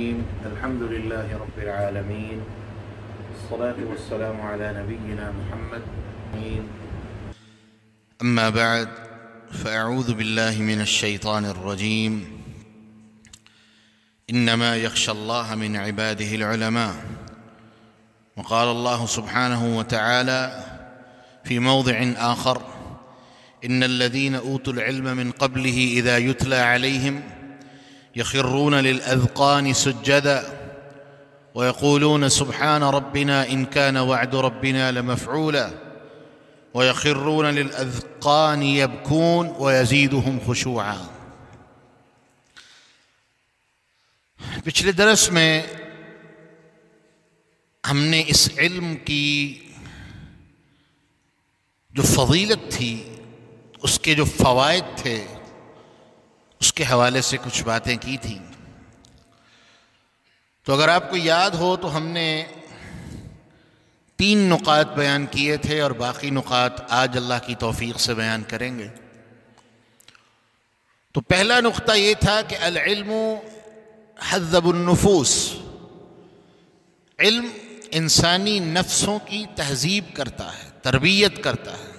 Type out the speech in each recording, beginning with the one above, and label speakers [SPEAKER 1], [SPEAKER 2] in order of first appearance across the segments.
[SPEAKER 1] الحمد لله رب العالمين والصلاة والسلام على نبينا محمد.
[SPEAKER 2] أما بعد فأعوذ بالله من الشيطان الرجيم. إنما يخشى الله من عباده العلماء. وقال الله سبحانه وتعالى في موضع آخر: إن الذين أوتوا العلم من قبله إذا يتلى عليهم يخرون للأذقان سجدا ويقولون سبحان ربنا إن كان وعد ربنا لمفعولا ويخرون للأذقان يبكون ويزيدهم خشوعا. پچھلے درس میں ہم نے اس علم کی جو فضیلت تھی، اس کے جو فوائد تھے، اس کے حوالے سے کچھ باتیں کی تھیں. تو اگر آپ کو یاد ہو تو ہم نے 3 نقاط بیان کیے تھے اور باقی نقاط آج اللہ کی توفیق سے بیان کریں گے. تو پہلا نقطہ یہ تھا کہ العلم حذب النفوس، علم انسانی نفسوں کی تہذیب کرتا ہے، تربیت کرتا ہے.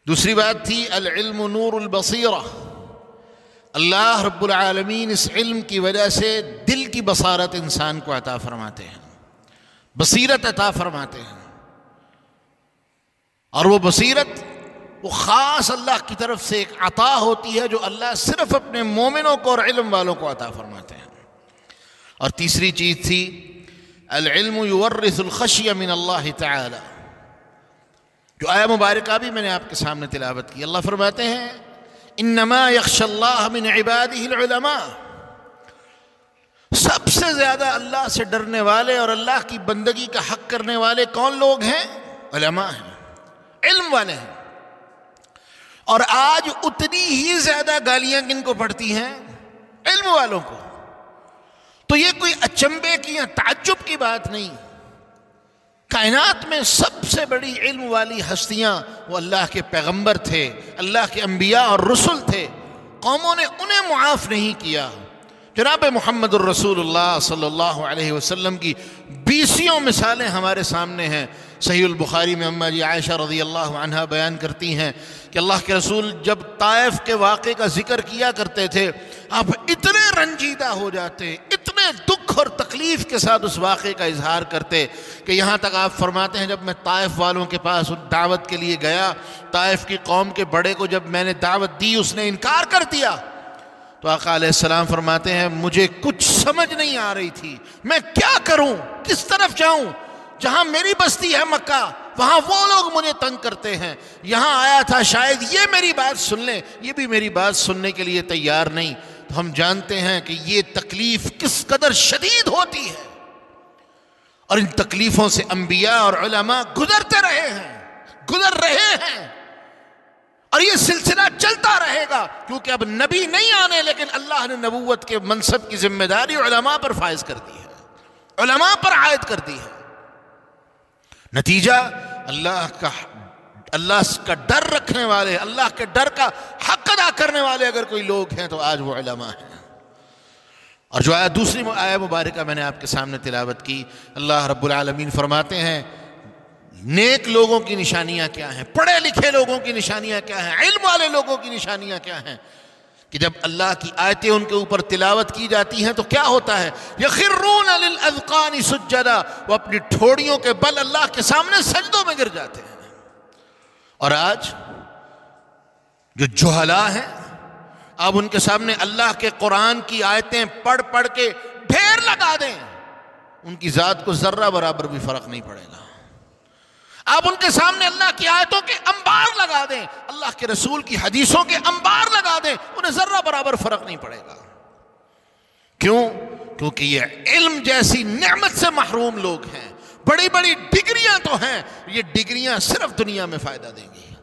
[SPEAKER 2] دوسری بات تھی العلم نور البصیرہ، اللہ رب العالمین اس علم کی وجہ سے دل کی بصارت انسان کو عطا فرماتے ہیں، بصیرت عطا فرماتے ہیں. اور وہ بصیرت وہ خاص اللہ کی طرف سے ایک عطا ہوتی ہے جو اللہ صرف اپنے مومنوں کو اور علم والوں کو عطا فرماتے ہیں. اور تیسری چیز تھی العلم یورث الخشیہ من اللہ تعالی، جو آیہ مبارکہ بھی میں نے آپ کے سامنے تلاوت کی. اللہ فرماتے ہیں انما یخشی اللہ من عبادہ العلماء، سب سے زیادہ اللہ سے ڈرنے والے اور اللہ کی بندگی کا حق کرنے والے کون لوگ ہیں؟ علماء ہیں، علم والے ہیں. اور آج اتنی ہی زیادہ گالیاں کن کو پڑتی ہیں؟ علم والوں کو. تو یہ کوئی اچنبے کی یا تعجب کی بات نہیں. کائنات میں سب سے بڑی علم والی ہستیاں وہ اللہ کے پیغمبر تھے، اللہ کے انبیاء اور رسل تھے. قوموں نے انہیں معاف نہیں کیا. جناب محمد الرسول اللہ صلی اللہ علیہ وسلم کی 20 مثالیں ہمارے سامنے ہیں. صحیح البخاری میں اماں جی عائشہ رضی اللہ عنہا بیان کرتی ہیں کہ اللہ کے رسول جب طائف کے واقعے کا ذکر کیا کرتے تھے، آپ اتنے رنجیدہ ہو جاتے، اتنے دکھ اور تکلیف کے ساتھ اس واقعے کا اظہار کرتے کہ یہاں تک آپ فرماتے ہیں جب میں طائف والوں کے پاس دعوت کے لیے گیا، طائف کی قوم کے بڑے کو جب میں نے دعوت دی اس نے انکار کر دیا. تو آقا علیہ السلام فرماتے ہیں مجھے کچھ سمجھ نہیں آ رہی تھی، میں کیا کروں، کس طرف جاؤں. جہاں میری بستی ہے مکہ، وہاں وہ لوگ مجھے تنگ کرتے ہیں. یہاں آیا تھا شاید یہ میری بات سن لیں، یہ بھی میری بات سننے کے لیے تیار نہیں. تو ہم جانتے ہیں کہ یہ تکلیف کس قدر شدید ہوتی ہے. اور ان تکلیفوں سے انبیاء اور علماء گزر رہے ہیں. اور یہ سلسلہ چلتا رہے گا، کیونکہ اب نبی نہیں آنے، لیکن اللہ نے نبوت کے منصب کی ذمہ داری علماء پر فائز کر دی ہے، علماء پر عائد کر دی ہے. نتیجہ اللہ کا ڈر رکھنے والے، اللہ کے ڈر کا حق ادا کرنے والے اگر کوئی لوگ ہیں تو آج وہ علماء ہیں. اور جو دوسری آیہ مبارکہ میں نے آپ کے سامنے تلاوت کی، اللہ رب العالمین فرماتے ہیں نیک لوگوں کی نشانیاں کیا ہیں، پڑھے لکھے لوگوں کی نشانیاں کیا ہیں، علم والے لوگوں کی نشانیاں کیا ہیں. کہ جب اللہ کی آیتیں ان کے اوپر تلاوت کی جاتی ہیں تو کیا ہوتا ہے؟ یخرون للاذقان سجدا، وہ اپنی ٹھوڑیوں کے بل اللہ کے سامنے سجدوں میں گر جاتے ہیں. اور آج جو جہلاء ہیں، آپ ان کے سامنے اللہ کے قرآن کی آیتیں پڑھ پڑھ کے ڈھیر لگا دیں، ان کی ذات کو ذرہ برابر بھی فرق نہیں پڑے گا. آپ ان کے سامنے اللہ کی آیتوں کے انبار لگا دیں، اللہ کے رسول کی حدیثوں کے انبار لگا دیں، انہیں ذرہ برابر فرق نہیں پڑے گا. کیوں؟ کیونکہ یہ علم جیسی نعمت سے محروم لوگ ہیں. بڑی بڑی ڈگریاں تو ہیں، یہ ڈگریاں صرف دنیا میں فائدہ دیں گی.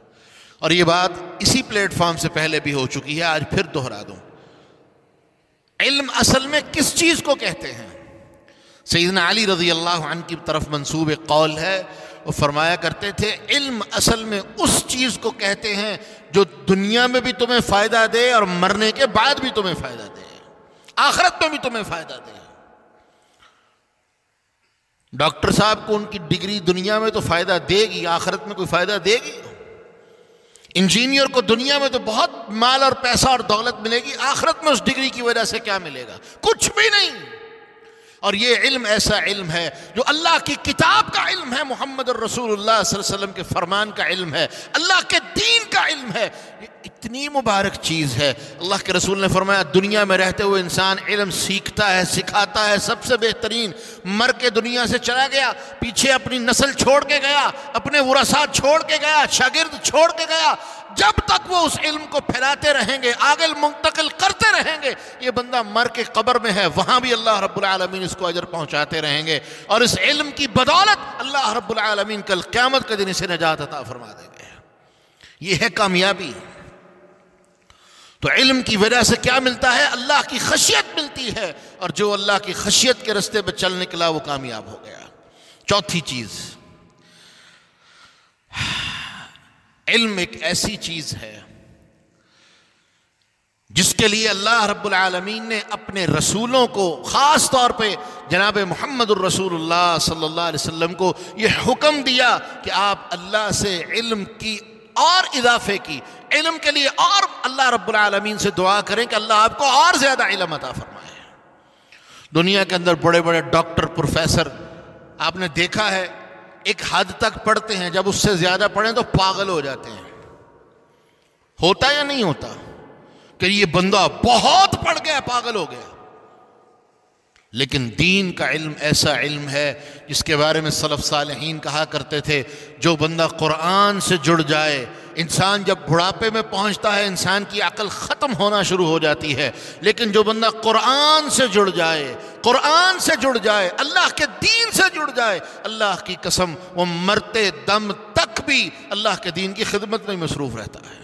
[SPEAKER 2] اور یہ بات اسی پلیٹ فارم سے پہلے بھی ہو چکی ہے، آج پھر دہرا دوں. علم اصل میں کس چیز کو کہتے ہیں؟ سیدنا علی رضی اللہ عنہ کی طرف منسوب قول ہے، وہ فرمایا کرتے تھے علم اصل میں اس چیز کو کہتے ہیں جو دنیا میں بھی تمہیں فائدہ دے اور مرنے کے بعد بھی تمہیں فائدہ دے. آخرت میں بھی تمہیں فائدہ دے۔ ڈاکٹر صاحب کو ان کی ڈگری دنیا میں تو فائدہ دے گی، آخرت میں کوئی فائدہ دے گی؟ انجینئر کو دنیا میں تو بہت مال اور پیسہ اور دولت ملے گی، آخرت میں اس ڈگری کی وجہ سے کیا ملے گا؟ کچھ بھی نہیں۔ اور یہ علم ایسا علم ہے جو اللہ کی کتاب کا علم ہے، محمد الرسول اللہ صلی اللہ علیہ وسلم کے فرمان کا علم ہے، اللہ کے دین کا علم ہے۔ یہ اتنی مبارک چیز ہے۔ اللہ کے رسول نے فرمایا دنیا میں رہتے ہوئے انسان علم سیکھتا ہے، سکھاتا ہے، سب سے بہترین مر کے دنیا سے چلا گیا، پیچھے اپنی نسل چھوڑ کے گیا، اپنے ورثاء چھوڑ کے گیا، شاگرد چھوڑ کے گیا، جب تک وہ اس علم کو پھیلاتے رہیں گے، آگے منتقل کرتے رہیں گے، یہ بندہ مر کے قبر میں ہے، وہاں بھی اللہ رب العالمین اس کو اجر پہنچاتے رہیں گے، اور اس علم کی بدولت اللہ رب العالمین کل قیامت کے دن اسے نجات عطا فرما دیں گے۔ یہ ہے کامیابی۔ تو علم کی وجہ سے کیا ملتا ہے؟ اللہ کی خشیت ملتی ہے، اور جو اللہ کی خشیت کے راستے پہ چل نکلا وہ کامیاب ہو گیا۔ چوتھی چیز، علم ایک ایسی چیز ہے جس کے لیے اللہ رب العالمین نے اپنے رسولوں کو، خاص طور پہ جناب محمد الرسول اللہ صلی اللہ علیہ وسلم کو یہ حکم دیا کہ آپ اللہ سے علم کی اور اضافے کی، علم کے لیے اور اللہ رب العالمین سے دعا کریں کہ اللہ آپ کو اور زیادہ علم عطا فرمائے۔ دنیا کے اندر بڑے بڑے ڈاکٹر، پروفیسر آپ نے دیکھا ہے ایک حد تک پڑھتے ہیں، جب اس سے زیادہ پڑھیں تو پاگل ہو جاتے ہیں۔ ہوتا یا نہیں ہوتا کہ یہ بندہ بہت پڑھ گیا، پاگل ہو گیا؟ لیکن دین کا علم ایسا علم ہے جس کے بارے میں سلف صالحین کہا کرتے تھے جو بندہ قرآن سے جڑ جائے، انسان جب بڑھاپے میں پہنچتا ہے انسان کی عقل ختم ہونا شروع ہو جاتی ہے، لیکن جو بندہ قرآن سے جڑ جائے، قرآن سے جڑ جائے، اللہ کے دین سے جڑ جائے، اللہ کی قسم وہ مرتے دم تک بھی اللہ کے دین کی خدمت میں مصروف رہتا ہے۔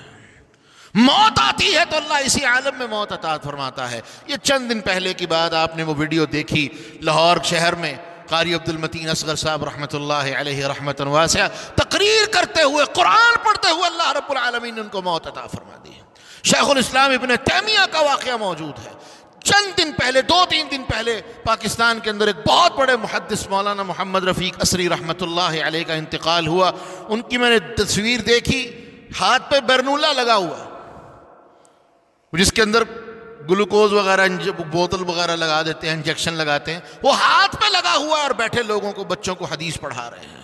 [SPEAKER 2] موت آتی ہے تو اللہ اسی عالم میں موت عطا فرماتا ہے۔ یہ چند دن پہلے کی بات، آپ نے وہ ویڈیو دیکھی، لاہور شہر میں قاری عبد المتین اصغر صاحب رحمۃ اللہ علیہ رحمۃ واسعہ تقریر کرتے ہوئے، قرآن پڑھتے ہوئے اللہ رب العالمین نے ان کو موت عطا فرما دی۔ شیخ الاسلام ابن تیمیہ کا واقعہ موجود ہے۔ چند دن پہلے، 2-3 دن پہلے پاکستان کے اندر ایک بہت بڑے محدث مولانا محمد رفیق اسری رحمۃ اللہ علیہ کا انتقال ہوا۔ ان کی میں نے تصویر دیکھی، ہاتھ پہ برنولہ لگا ہوا جس کے اندر گلوکوز وغیرہ بوتل وغیرہ لگا دیتے ہیں، انجیکشن لگاتے ہیں، وہ ہاتھ پہ لگا ہوا ہے اور بیٹھے لوگوں کو، بچوں کو حدیث پڑھا رہے ہیں۔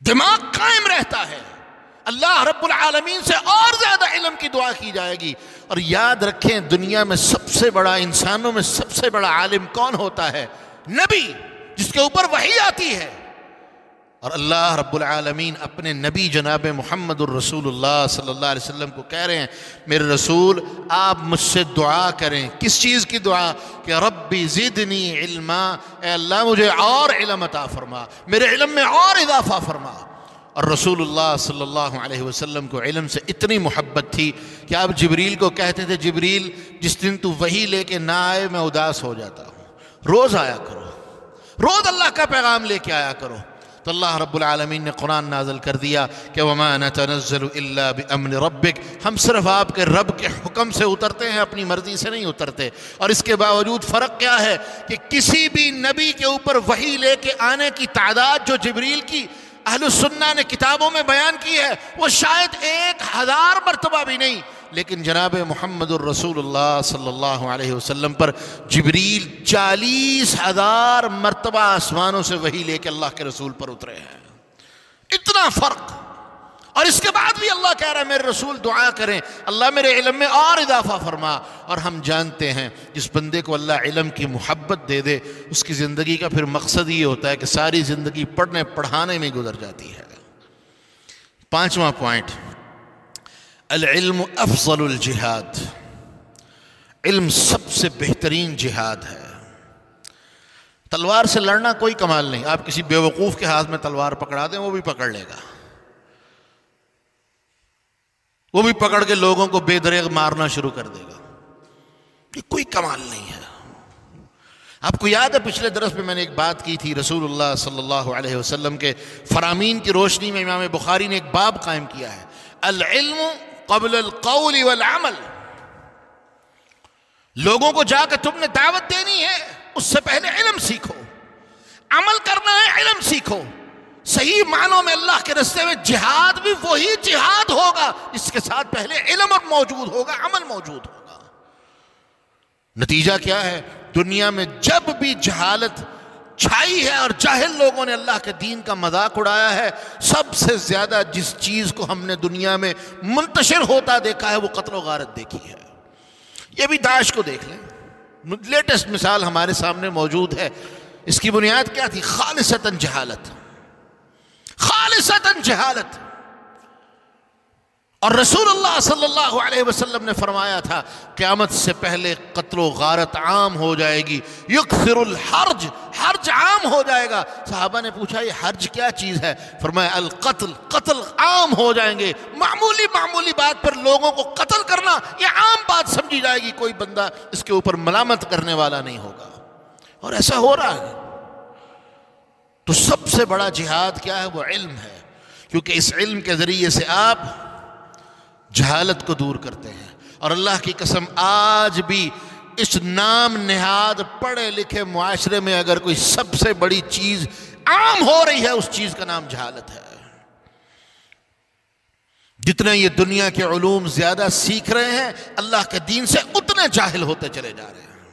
[SPEAKER 2] دماغ قائم رہتا ہے۔ اللہ رب العالمین سے اور زیادہ علم کی دعا کی جائے گی۔ اور یاد رکھیں دنیا میں سب سے بڑا، انسانوں میں سب سے بڑا عالم کون ہوتا ہے؟ نبی، جس کے اوپر وحی آتی ہے۔ اور اللہ رب العالمین اپنے نبی جناب محمد الرسول اللہ صلی اللہ علیہ وسلم کو کہہ رہے ہیں میرے رسول آپ مجھ سے دعا کریں۔ کس چیز کی دعا؟ کہ ربی زدنی علما، اے اللہ مجھے اور علم عطا فرما، میرے علم میں اور اضافہ فرما۔ اور رسول اللہ صلی اللہ علیہ وسلم کو علم سے اتنی محبت تھی کہ آپ جبریل کو کہتے تھے جبریل جس دن تو وحی لے کے نہ آئے میں اداس ہو جاتا ہوں، روز آیا کرو، روز اللہ کا پیغام لے کے آیا کرو۔ تو اللہ رب العالمین نے قرآن نازل کر دیا کہ وَمَا نَتَنَزَّلُ إِلَّا بِأَمْرِ رَبِّكَ، ہم صرف آپ کے رب کے حکم سے اترتے ہیں، اپنی مرضی سے نہیں اترتے۔ اور اس کے باوجود فرق کیا ہے کہ کسی بھی نبی کے اوپر وحی لے کے آنے کی تعداد جو جبریل کی اہل السنہ نے کتابوں میں بیان کی ہے وہ شاید 1000 مرتبہ بھی نہیں، لیکن جناب محمد الرسول اللہ صلی اللہ علیہ وسلم پر جبریل 40,000 مرتبہ آسمانوں سے وحی لے کے اللہ کے رسول پر اترے ہیں۔ اتنا فرق، اور اس کے بعد بھی اللہ کہہ رہا ہے میرے رسول دعا کریں اللہ میرے علم میں اور اضافہ فرما۔ اور ہم جانتے ہیں جس بندے کو اللہ علم کی محبت دے دے اس کی زندگی کا پھر مقصد یہ ہوتا ہے کہ ساری زندگی پڑھنے پڑھانے میں گزر جاتی ہے۔ 5واں پوائنٹ، العلم افضل الجہاد، علم سب سے بہترین جہاد ہے۔ تلوار سے لڑنا کوئی کمال نہیں، آپ کسی بیوقوف کے ہاتھ میں تلوار پکڑا دیں وہ بھی پکڑ لے گا، وہ بھی پکڑ کے لوگوں کو بے دریغ مارنا شروع کر دے گا، یہ کوئی کمال نہیں ہے۔ آپ کو یاد ہے پچھلے درس میں نے ایک بات کی تھی، رسول اللہ صلی اللہ علیہ وسلم کے فرامین کی روشنی میں امام بخاری نے ایک باب قائم کیا ہے، العلم قبل القول والعمل، لوگوں کو جا کر تم نے دعوت دینی ہے، اس سے پہلے علم سیکھو، عمل کرنا ہے علم سیکھو۔ صحیح معنوں میں اللہ کے راستے میں جہاد بھی وہی جہاد ہوگا جس کے ساتھ پہلے علم اور موجود ہوگا، عمل موجود ہوگا۔ نتیجہ کیا ہے؟ دنیا میں جب بھی جہالت چھائی ہے اور جاہل لوگوں نے اللہ کے دین کا مذاق اڑایا ہے، سب سے زیادہ جس چیز کو ہم نے دنیا میں منتشر ہوتا دیکھا ہے وہ قتل و غارت دیکھی ہے۔ یہ بھی داعش کو دیکھ لیں، لیٹسٹ مثال ہمارے سامنے موجود ہے۔ اس کی بنیاد کیا تھی؟ خالصتاً جہالت، خالصتاً جہالت۔ اور رسول اللہ صلی اللہ علیہ وسلم نے فرمایا تھا قیامت سے پہلے قتل و غارت عام ہو جائے گی، یکثر الحرج، حرج عام ہو جائے گا۔ صحابہ نے پوچھا یہ حرج کیا چیز ہے؟ فرمایا القتل، قتل عام ہو جائیں گے۔ معمولی بات پر لوگوں کو قتل کرنا یہ عام بات سمجھی جائے گی، کوئی بندہ اس کے اوپر ملامت کرنے والا نہیں ہوگا، اور ایسا ہو رہا ہے۔ تو سب سے بڑا جہاد کیا ہے؟ وہ علم ہے، کیونکہ اس علم کے ذریعے سے آپ جہالت کو دور کرتے ہیں۔ اور اللہ کی قسم آج بھی اس نام نہاد پڑھے لکھے معاشرے میں اگر کوئی سب سے بڑی چیز عام ہو رہی ہے اس چیز کا نام جہالت ہے۔ جتنے یہ دنیا کے علوم زیادہ سیکھ رہے ہیں اللہ کے دین سے، اتنے جاہل ہوتے چلے جا رہے ہیں۔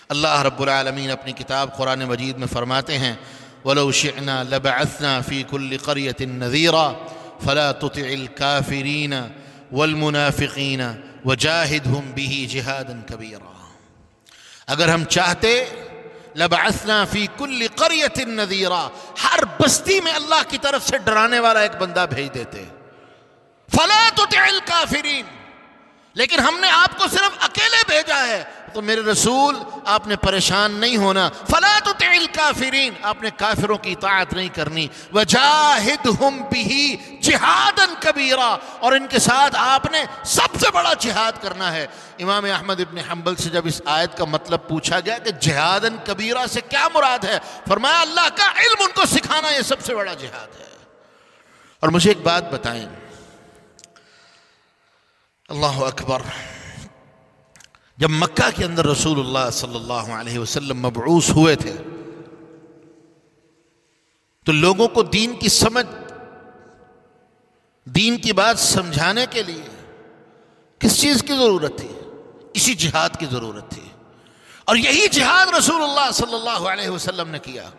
[SPEAKER 2] اللہ رب العالمین اپنی کتاب قرآن مجید میں فرماتے ہیں وَلَوْ شِئْنَا لَبَعَثْنَا فِي كُلِّ قَرْيَةٍ نَذِيرًا فَلَا تُطِعِ الْكَافِرِينَ وَالْمُنَافِقِينَ وَجَاهِدْهُمْ بِهِ جِهَادًا كَبِيرًا۔ اگر ہم چاہتے لَبَعَثْنَا فِي كُلِّ قَرْيَةٍ نَذِيرًا، ہر بستی میں اللہ کی طرف سے ڈرانے والا ایک بندہ بھیج دیتے۔ فَلَا تُطِعِ الْكَافِرِينَ، لیکن ہم نے آپ کو صرف اکیلے بھیجا ہے تو میرے رسول آپ نے پریشان نہیں ہونا۔ فَلَا تُطِعِ الْكَافِرِينَ، آپ نے کافروں کی اطاعت نہیں کرنی۔ وَجَاهِدْهُمْ بِهِ جِهَادًا كَبِيرًا، اور ان کے ساتھ آپ نے سب سے بڑا جہاد کرنا ہے۔ امام احمد ابن حنبل سے جب اس آیت کا مطلب پوچھا گیا کہ جہاداً کبیرہ سے کیا مراد ہے، فرمایا اللہ کا علم ان کو سکھانا یہ سب سے بڑا جہاد ہے۔ اور مجھے ایک بات بتائیں، اللہ اکبر، جب مکہ کے اندر رسول اللہ صلی اللہ علیہ وسلم مبعوث ہوئے تھے تو لوگوں کو دین کی سمجھ، دین کی بات سمجھانے کے لیے کس چیز کی ضرورت تھی؟ اسی جہاد کی ضرورت تھی، اور یہی جہاد رسول اللہ صلی اللہ علیہ وسلم نے کیا۔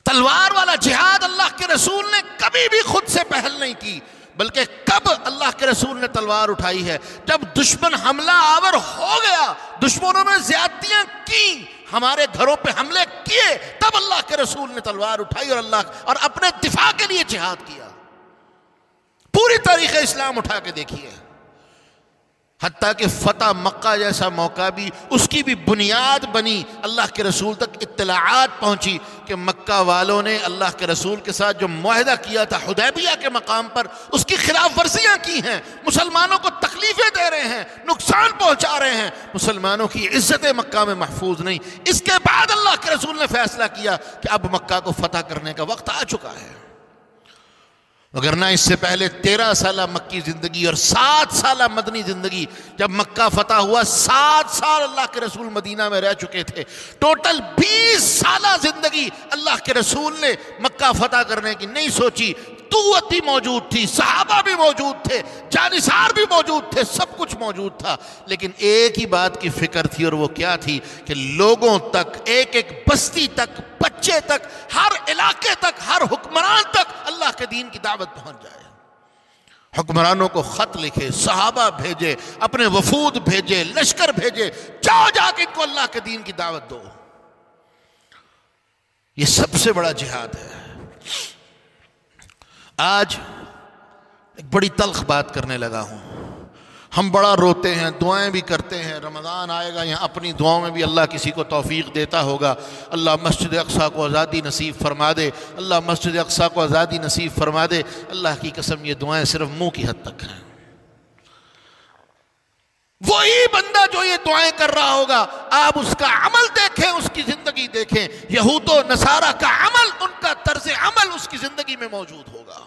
[SPEAKER 2] تلوار والا جہاد اللہ کے رسول نے کبھی بھی خود سے پہل نہیں کی، بلکہ کب اللہ کے رسول نے تلوار اٹھائی ہے؟ جب دشمن حملہ آور ہو گیا، دشمنوں نے زیادتیاں کی، ہمارے گھروں پہ حملے کیے، تب اللہ کے رسول نے تلوار اٹھائی اور اپنے دفاع کے لیے جہاد کیا۔ پوری تاریخ اسلام اٹھا کے دیکھیے، حتیٰ کہ فتح مکہ جیسا موقع بھی، اس کی بھی بنیاد بنی، اللہ کے رسول تک اطلاعات پہنچی کہ مکہ والوں نے اللہ کے رسول کے ساتھ جو معاہدہ کیا تھا حدیبیہ کے مقام پر، اس کی خلاف ورزیاں کی ہیں، مسلمانوں کو تکلیفیں دے رہے ہیں، نقصان پہنچا رہے ہیں، مسلمانوں کی عزت مکہ میں محفوظ نہیں۔ اس کے بعد اللہ کے رسول نے فیصلہ کیا کہ اب مکہ کو فتح کرنے کا وقت آ چکا ہے، وگرنہ اس سے پہلے 13 سالہ مکی زندگی اور 7 سالہ مدنی زندگی، جب مکہ فتح ہوا 7 سال اللہ کے رسول مدینہ میں رہ چکے تھے، ٹوٹل 20 سالہ زندگی اللہ کے رسول نے مکہ فتح کرنے کی نہیں سوچی۔ قوت بھی موجود تھی، صحابہ بھی موجود تھے، جانثار بھی موجود تھے، سب کچھ موجود تھا، لیکن ایک ہی بات کی فکر تھی، اور وہ کیا تھی کہ لوگوں تک، ایک ایک بستی تک، بچے تک، ہر علاقے تک، ہر حکمران تک اللہ کے دین کی دعوت پہنچ جائے۔ حکمرانوں کو خط لکھے، صحابہ بھیجے، اپنے وفود بھیجے، لشکر بھیجے، جاؤ جا کے ان کو اللہ کے دین کی دعوت دو۔ یہ سب سے بڑا جہاد ہے۔ آج ایک بڑی تلخ بات کرنے لگا ہوں، ہم بڑا روتے ہیں، دعائیں بھی کرتے ہیں، رمضان آئے گا یہاں اپنی دعاؤں میں بھی اللہ کسی کو توفیق دیتا ہوگا، اللہ مسجد اقصیٰ کو آزادی نصیب فرما دے، اللہ مسجد اقصیٰ کو آزادی نصیب فرما دے۔ اللہ کی قسم یہ دعائیں صرف منہ کی حد تک ہیں۔ وہی بندہ جو یہ دعائیں کر رہا ہوگا، آپ اس کا عمل دیکھیں، اس کی زندگی دیکھیں، یہود و نصارہ کا عمل، ان کا طرز عمل اس کی زندگی میں موجود ہوگا،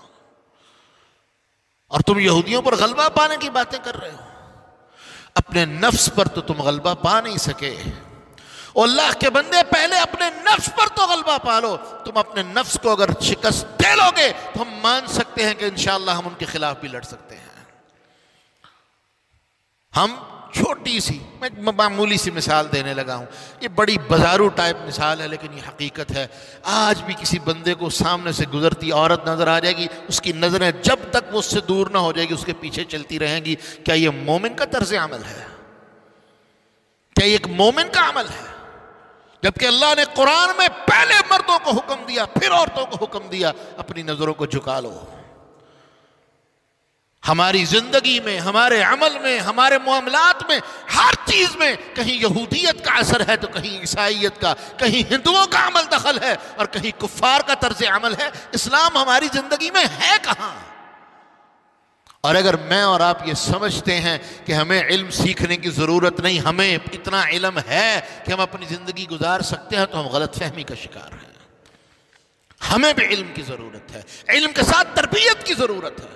[SPEAKER 2] اور تم یہودیوں پر غلبہ پانے کی باتیں کر رہے ہو۔ اپنے نفس پر تو تم غلبہ پا نہیں سکے. اللہ کے بندے پہلے اپنے نفس پر تو غلبہ پا لو. تم اپنے نفس کو اگر شکست دے لو گے تو ہم مان سکتے ہیں کہ انشاءاللہ ہم ان کے خلاف بھی لڑ سکتے ہیں. ہم چھوٹی سی میں معمولی سی مثال دینے لگا ہوں, یہ بڑی بازارو ٹائپ مثال ہے لیکن یہ حقیقت ہے. آج بھی کسی بندے کو سامنے سے گزرتی عورت نظر آ جائے گی, اس کی نظریں جب تک وہ اس سے دور نہ ہو جائے گی اس کے پیچھے چلتی رہیں گی. کیا یہ مومن کا طرز عمل ہے؟ کیا یہ ایک مومن کا عمل ہے؟ جبکہ اللہ نے قرآن میں پہلے مردوں کو حکم دیا پھر عورتوں کو حکم دیا اپنی نظروں کو جھکا لو. ہماری زندگی میں, ہمارے عمل میں, ہمارے معاملات میں, ہر چیز میں کہیں یہودیت کا اثر ہے تو کہیں عیسائیت کا, کہیں ہندوؤں کا عمل دخل ہے اور کہیں کفار کا طرز عمل ہے. اسلام ہماری زندگی میں ہے کہاں؟ اور اگر میں اور آپ یہ سمجھتے ہیں کہ ہمیں علم سیکھنے کی ضرورت نہیں, ہمیں اتنا علم ہے کہ ہم اپنی زندگی گزار سکتے ہیں, تو ہم غلط فہمی کا شکار ہیں. ہمیں بھی علم کی ضرورت ہے, علم کے ساتھ تربیت کی ضرورت ہے.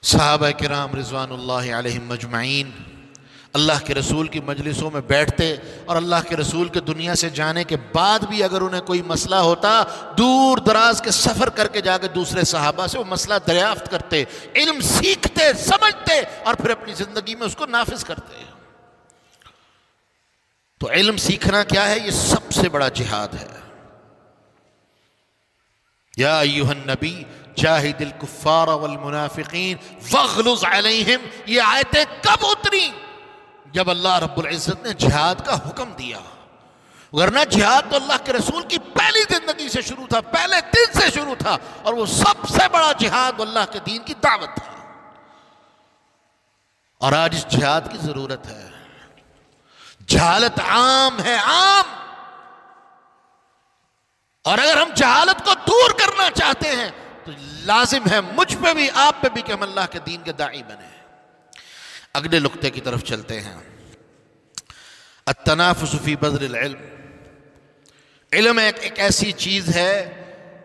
[SPEAKER 2] صحابہ کرام رضوان اللہ علیہم مجمعین اللہ کے رسول کی مجلسوں میں بیٹھتے اور اللہ کے رسول کے دنیا سے جانے کے بعد بھی اگر انہیں کوئی مسئلہ ہوتا دور دراز کے سفر کر کے جا کے دوسرے صحابہ سے وہ مسئلہ دریافت کرتے, علم سیکھتے, سمجھتے اور پھر اپنی زندگی میں اس کو نافذ کرتے. تو علم سیکھنا کیا ہے؟ یہ سب سے بڑا جہاد ہے. یا ایھا النبی جاہد الکفار والمنافقین واغلظ علیہم. یہ آیتیں کب اتری؟ جب اللہ رب العزت نے جہاد کا حکم دیا. ورنہ جہاد تو اللہ کے رسول کی پہلی زندگی سے شروع تھا, پہلے دن سے شروع تھا, اور وہ سب سے بڑا جہاد اللہ کے دین کی دعوت تھا. اور آج اس جہاد کی ضرورت ہے. جہالت عام ہے, عام. اور اگر ہم جہالت کو دور کرنا چاہتے ہیں تو لازم ہے مجھ پہ بھی آپ پہ بھی کہ ہم اللہ کے دین کے داعی بنیں. اگلے نقطے کی طرف چلتے ہیں. التنافس فی بذل العلم. علم ایک ایسی چیز ہے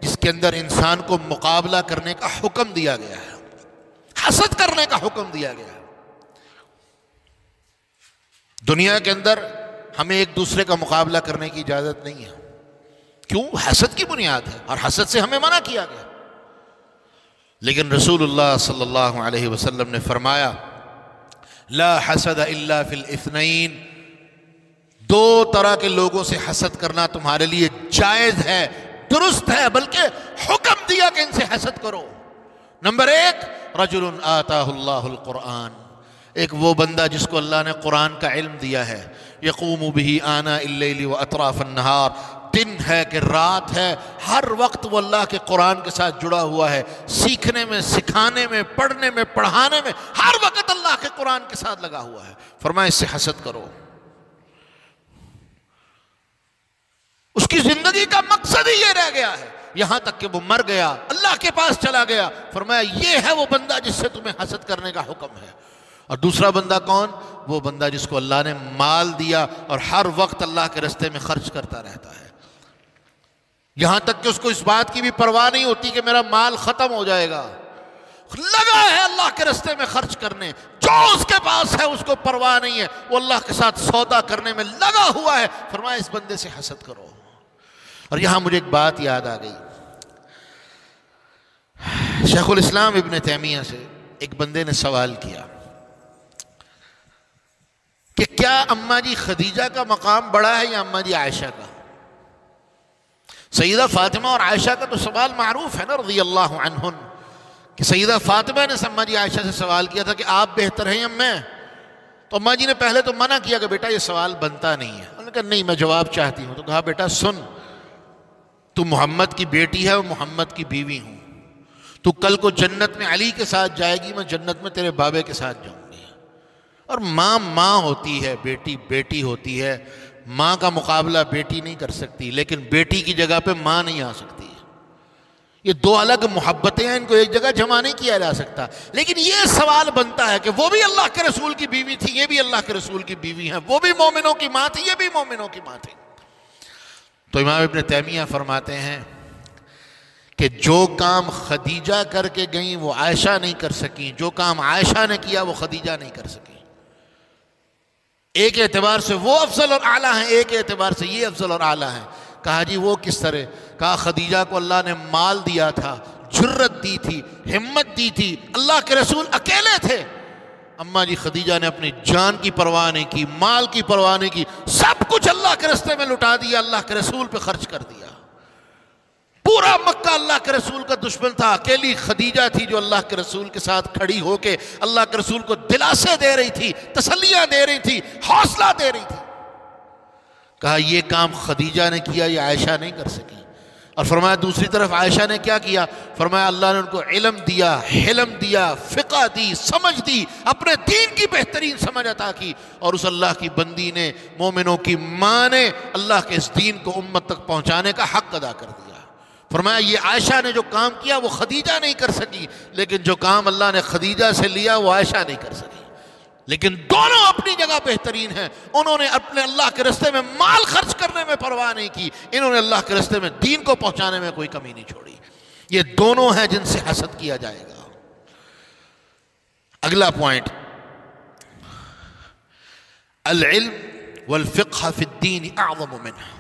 [SPEAKER 2] جس کے اندر انسان کو مقابلہ کرنے کا حکم دیا گیا ہے, حسد کرنے کا حکم دیا گیا ہے. دنیا کے اندر ہمیں ایک دوسرے کا مقابلہ کرنے کی اجازت نہیں ہے. کیوں؟ حسد کی بنیاد ہے اور حسد سے ہمیں منع کیا گیا. لیکن رسول اللہ صلی اللہ علیہ وسلم نے فرمایا لا حسد الا فی الاثنین. دو طرح کے لوگوں سے حسد کرنا تمہارے لیے جائز ہے, درست ہے, بلکہ حکم دیا کہ ان سے حسد کرو. نمبر ایک, رجل آتاہ اللہ القرآن. ایک وہ بندہ جس کو اللہ نے قرآن کا علم دیا ہے. یقوم بہ آناء اللیل واطراف النہار. دن ہے کہ رات ہے, ہر وقت وہ اللہ کے قرآن کے ساتھ جڑا ہوا ہے, سیکھنے میں, سکھانے میں, پڑھنے میں, پڑھانے میں, ہر وقت اللہ کے قرآن کے ساتھ لگا ہوا ہے. فرمایا اس سے حسد کرو. اس کی زندگی کا مقصد ہی یہ رہ گیا ہے, یہاں تک کہ وہ مر گیا, اللہ کے پاس چلا گیا. فرمایا یہ ہے وہ بندہ جس سے تمہیں حسد کرنے کا حکم ہے. اور دوسرا بندہ کون؟ وہ بندہ جس کو اللہ نے مال دیا اور ہر وقت اللہ کے راستے میں خرچ کرتا رہتا ہے, یہاں تک کہ اس کو اس بات کی بھی پرواہ نہیں ہوتی کہ میرا مال ختم ہو جائے گا. لگا ہے اللہ کے راستے میں خرچ کرنے, جو اس کے پاس ہے اس کو پرواہ نہیں ہے, وہ اللہ کے ساتھ سودا کرنے میں لگا ہوا ہے. فرمایا اس بندے سے حسد کرو. اور یہاں مجھے ایک بات یاد آ گئی. شیخ الاسلام ابن تیمیہ سے ایک بندے نے سوال کیا کہ کیا اماں جی خدیجہ کا مقام بڑا ہے یا اماں جی عائشہ کا؟ سیدہ فاطمہ اور عائشہ کا تو سوال معروف ہے نا رضی اللہ عنہن, کہ سیدہ فاطمہ نے اماں جی عائشہ سے سوال کیا تھا کہ آپ بہتر ہیں یا میں؟ تو اماں جی نے پہلے تو منع کیا کہ بیٹا یہ سوال بنتا نہیں ہے. انہوں نے کہا نہیں میں جواب چاہتی ہوں. تو کہا بیٹا سن, تو محمد کی بیٹی ہے اور محمد کی بیوی ہوں. تو کل کو جنت میں علی کے ساتھ جائے گی, میں جنت میں تیرے بابے کے ساتھ جاؤں گی. اور ماں ماں ہوتی ہے, بیٹی بیٹی ہوتی ہے. ماں کا مقابلہ بیٹی نہیں کر سکتی, لیکن بیٹی کی جگہ پہ ماں نہیں آ سکتی. یہ دو الگ محبتیں ہیں, ان کو ایک جگہ جمع نہیں کیا جا سکتا. لیکن یہ سوال بنتا ہے کہ وہ بھی اللہ کے رسول کی بیوی تھی, یہ بھی اللہ کے رسول کی بیوی ہیں, وہ بھی مومنوں کی ماں تھی, یہ بھی مومنوں کی ماں تھی. تو امام ابن تیمیہ فرماتے ہیں کہ جو کام خدیجہ کر کے گئیں وہ عائشہ نہیں کر سکیں, جو کام عائشہ نے کیا وہ خدیجہ نہیں کر سکیں. ایک اعتبار سے وہ افضل اور اعلیٰ ہیں، ایک اعتبار سے یہ افضل اور اعلیٰ ہیں۔ کہا جی وہ کس طرح؟ کہا خدیجہ کو اللہ نے مال دیا تھا، جرت دی تھی، ہمت دی تھی، اللہ کے رسول اکیلے تھے، اماں جی خدیجہ نے اپنی جان کی پرواہ نہیں کی، مال کی پرواہ نہیں کی، سب کچھ اللہ کے راستے میں لٹا دیا، اللہ کے رسول پہ خرچ کر دیا۔ پورا مکہ اللہ کے رسول کا دشمن تھا، اکیلی خدیجہ تھی جو اللہ کے رسول کے ساتھ کھڑی ہو کے اللہ کے رسول کو دلاسے دے رہی تھی، تسلیاں دے رہی تھی، حوصلہ دے رہی تھی۔ کہا یہ کام خدیجہ نے کیا، یہ عائشہ نہیں کر سکی۔ اور فرمایا دوسری طرف عائشہ نے کیا کیا؟ فرمایا اللہ نے ان کو علم دیا، حلم دیا، فقہ دی، سمجھ دی، اپنے دین کی بہترین سمجھ عطا کی، اور اس اللہ کی بندی نے، مومنوں کی ماں نے اللہ کے اس دین کو امت تک پہنچانے کا حق ادا کر دیا۔ فرمایا یہ عائشہ نے جو کام کیا وہ خدیجہ نہیں کر سکی، لیکن جو کام اللہ نے خدیجہ سے لیا وہ عائشہ نہیں کر سکی، لیکن دونوں اپنی جگہ بہترین ہیں۔ انہوں نے اپنے اللہ کے راستے میں مال خرچ کرنے میں پرواہ نہیں کی، انہوں نے اللہ کے راستے میں دین کو پہنچانے میں کوئی کمی نہیں چھوڑی۔ یہ دونوں ہیں جن سے حسد کیا جائے گا۔ اگلا پوائنٹ، العلم والفقہ فی الدین اعظم منہ۔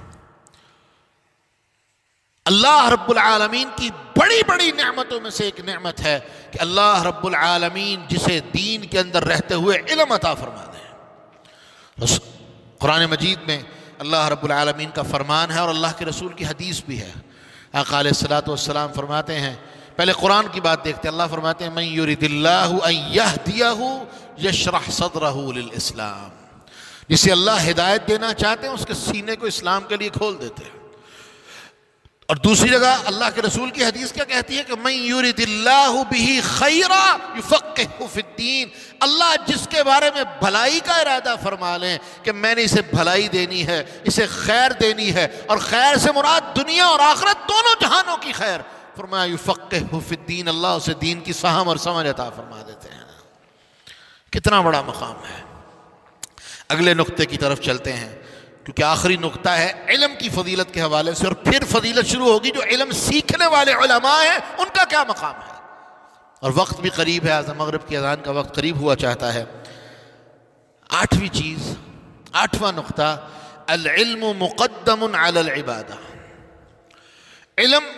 [SPEAKER 2] اللہ رب العالمین کی بڑی بڑی نعمتوں میں سے ایک نعمت ہے کہ اللہ رب العالمین جسے دین کے اندر رہتے ہوئے علم عطا فرما دیں۔ قرآن مجید میں اللہ رب العالمین کا فرمان ہے اور اللہ کے رسول کی حدیث بھی ہے۔ آقا علیہ الصلوۃ والسلام فرماتے ہیں، پہلے قرآن کی بات دیکھتے ہیں، اللہ فرماتے ہیں من یرید اللہ ان یہدیہ یشرح صدرہ للاسلام، جسے اللہ ہدایت دینا چاہتے ہیں اس کے سینے کو اسلام کے لیے کھول دیتے ہیں۔ اور دوسری جگہ اللہ کے رسول کی حدیث کیا کہتی ہے کہ من یرید اللہ بہ خیرا یفقہہ فی الدین، اللہ جس کے بارے میں بھلائی کا ارادہ فرما لیں کہ میں نے اسے بھلائی دینی ہے، اسے خیر دینی ہے، اور خیر سے مراد دنیا اور آخرت دونوں جہانوں کی خیر، فرمایا یفقہہ فی الدین، اللہ اسے دین کی فہم اور سمجھ عطا فرما دیتے ہیں۔ کتنا بڑا مقام ہے۔ اگلے نقطے کی طرف چلتے ہیں، کیونکہ آخری نقطہ ہے علم کی فضیلت کے حوالے سے، اور پھر فضیلت شروع ہوگی جو علم سیکھنے والے علماء ہیں ان کا کیا مقام ہے۔ اور وقت بھی قریب ہے، آذان مغرب کی اذان کا وقت قریب ہوا چاہتا ہے۔ آٹھویں چیز، آٹھواں نقطہ، العلم مقدم علی العبادہ۔ علم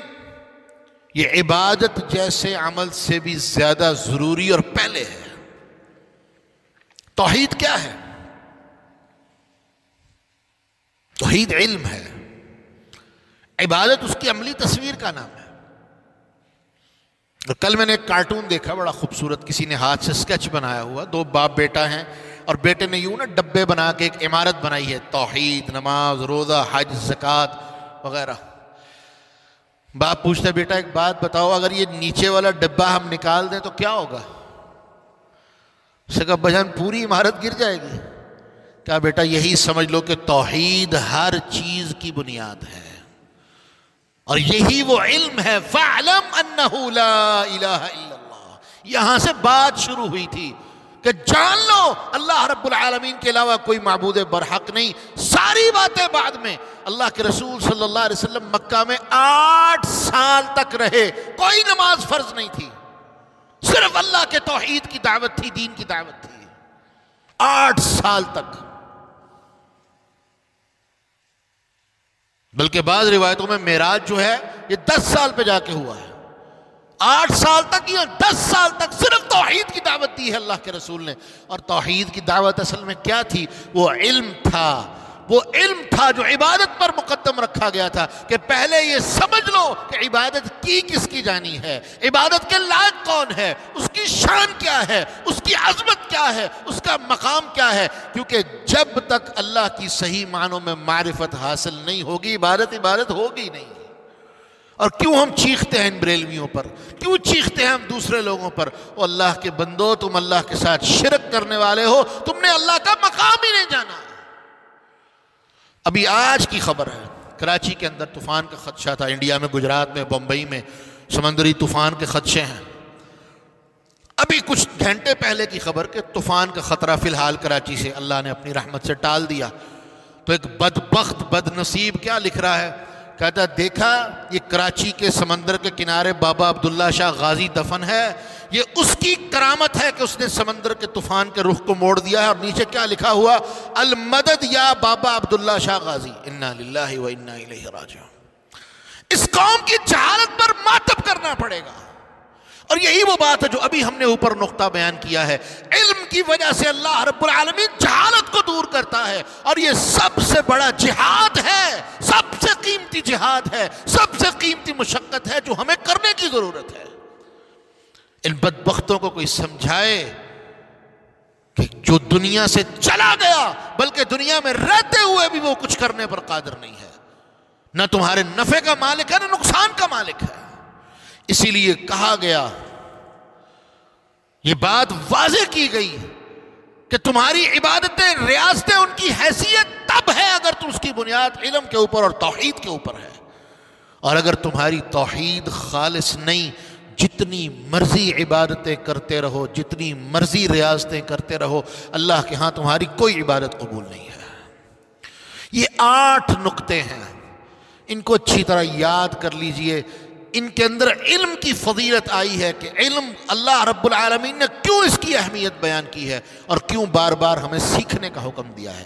[SPEAKER 2] یہ عبادت جیسے عمل سے بھی زیادہ ضروری اور پہلے ہے۔ توحید کیا ہے؟ توحید علم ہے، عبادت اس کی عملی تصویر کا نام ہے۔ اور کل میں نے ایک کارٹون دیکھا بڑا خوبصورت، کسی نے ہاتھ سے سکیچ بنایا ہوا، دو باپ بیٹا ہیں، اور بیٹے نے یوں نا ڈبے بنا کے ایک عمارت بنائی ہے، توحید، نماز، روزہ، حج، زکوٰۃ وغیرہ۔ باپ پوچھتا ہے بیٹا ایک بات بتاؤ، اگر یہ نیچے والا ڈبہ ہم نکال دیں تو کیا ہوگا؟ اس نے کہا بجان پوری عمارت گر جائے گی۔ کہا بیٹا یہی سمجھ لو کہ توحید ہر چیز کی بنیاد ہے، اور یہی وہ علم ہے، فَاعْلَمْ أَنَّهُ لَا إِلَهَ إِلَّا اللَّهُ۔ یہاں سے بات شروع ہوئی تھی کہ جان لو اللہ رب العالمین کے علاوہ کوئی معبود برحق نہیں۔ ساری باتیں بعد میں، اللہ کے رسول صلی اللہ علیہ وسلم مکہ میں 8 سال تک رہے، کوئی نماز فرض نہیں تھی، صرف اللہ کے توحید کی دعوت تھی، دین کی دعوت تھی، 8 سال تک۔ بلکہ بعض روایتوں میں معراج جو ہے یہ 10 سال پہ جا کے ہوا ہے۔ 8 سال تک یا 10 سال تک صرف توحید کی دعوت دی ہے اللہ کے رسول نے۔ اور توحید کی دعوت اصل میں کیا تھی؟ وہ علم تھا، وہ علم تھا جو عبادت پر مقدم رکھا گیا تھا، کہ پہلے یہ سمجھ لو کہ عبادت کی کس کی جانی ہے، عبادت کے لائق کون ہے، اس کی شان کیا ہے، اس کی عظمت کیا ہے، اس کا مقام کیا ہے۔ کیونکہ جب تک اللہ کی صحیح معنوں میں معرفت حاصل نہیں ہوگی، عبادت ہوگی نہیں۔ اور کیوں ہم چیختے ہیں ان بریلویوں پر، کیوں چیختے ہیں ہم دوسرے لوگوں پر؟ او اللہ کے بندو، تم اللہ کے ساتھ شرک کرنے والے ہو، تم نے اللہ کا مقام ہی نہیں جانا۔ ابھی آج کی خبر ہے، کراچی کے اندر طوفان کا خدشہ تھا، انڈیا میں، گجرات میں، بمبئی میں سمندری طوفان کے خدشے ہیں۔ ابھی کچھ گھنٹے پہلے کی خبر کہ طوفان کا خطرہ فی الحال کراچی سے اللہ نے اپنی رحمت سے ٹال دیا۔ تو ایک بدبخت بد نصیب کیا لکھ رہا ہے، کہتا دیکھا یہ کراچی کے سمندر کے کنارے بابا عبداللہ شاہ غازی دفن ہے، یہ اس کی کرامت ہے کہ اس نے سمندر کے طوفان کے رخ کو موڑ دیا ہے، اور نیچے کیا لکھا ہوا؟ المدد یا بابا عبداللہ شاہ غازی، انا للہ و انا الیہ راجعون۔ اس قوم کی جہالت پر ماتم کرنا پڑے گا، اور یہی وہ بات ہے جو ابھی ہم نے اوپر نقطہ بیان کیا ہے۔ علم کی وجہ سے اللہ رب العالمین جہالت کو دور کرتا ہے، اور یہ سب سے بڑا جہاد ہے، سب سے قیمتی جہاد ہے، سب سے قیمتی مشقت ہے جو ہمیں کرنے کی ضرورت ہے۔ ان بدبختوں کو کوئی سمجھائے کہ جو دنیا سے چلا گیا بلکہ دنیا میں رہتے ہوئے بھی وہ کچھ کرنے پر قادر نہیں ہے، نہ تمہارے نفع کا مالک ہے نہ نقصان کا مالک ہے۔ اسی لیے کہا گیا، یہ بات واضح کی گئی کہ تمہاری عبادتیں، ریاستیں، ان کی حیثیت تب ہے اگر تم اس کی بنیاد علم کے اوپر اور توحید کے اوپر ہے، اور اگر تمہاری توحید خالص نہیں، جتنی مرضی عبادتیں کرتے رہو، جتنی مرضی ریاستیں کرتے رہو، اللہ کے ہاں تمہاری کوئی عبادت قبول نہیں ہے۔ یہ 8 نقطے ہیں، ان کو اچھی طرح یاد کر لیجئے۔ ان کے اندر علم کی فضیلت آئی ہے کہ علم اللہ رب العالمین نے کیوں اس کی اہمیت بیان کی ہے، اور کیوں بار بار ہمیں سیکھنے کا حکم دیا ہے۔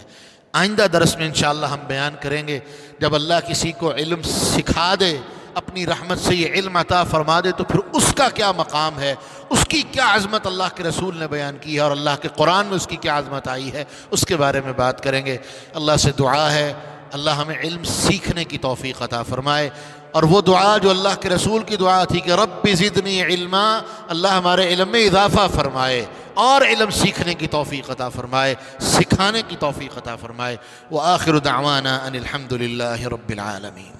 [SPEAKER 2] آئندہ درس میں انشاءاللہ ہم بیان کریں گے، جب اللہ کسی کو علم سکھا دے، اپنی رحمت سے یہ علم عطا فرما دے، تو پھر اس کا کیا مقام ہے، اس کی کیا عظمت اللہ کے رسول نے بیان کی ہے، اور اللہ کے قرآن میں اس کی کیا عظمت آئی ہے، اس کے بارے میں بات کریں گے۔ اللہ سے دعا ہے اللہ ہمیں علم سیکھنے کی توفیق عطا فرمائے، اور وہ دعا جو اللہ کے رسول کی دعا تھی کہ رب زدنی علما، اللہ ہمارے علم میں اضافہ فرمائے اور علم سیکھنے کی توفیق عطا فرمائے، سکھانے کی توفیق عطا فرمائے۔ وآخر دعوانا ان الحمد للہ رب العالمین۔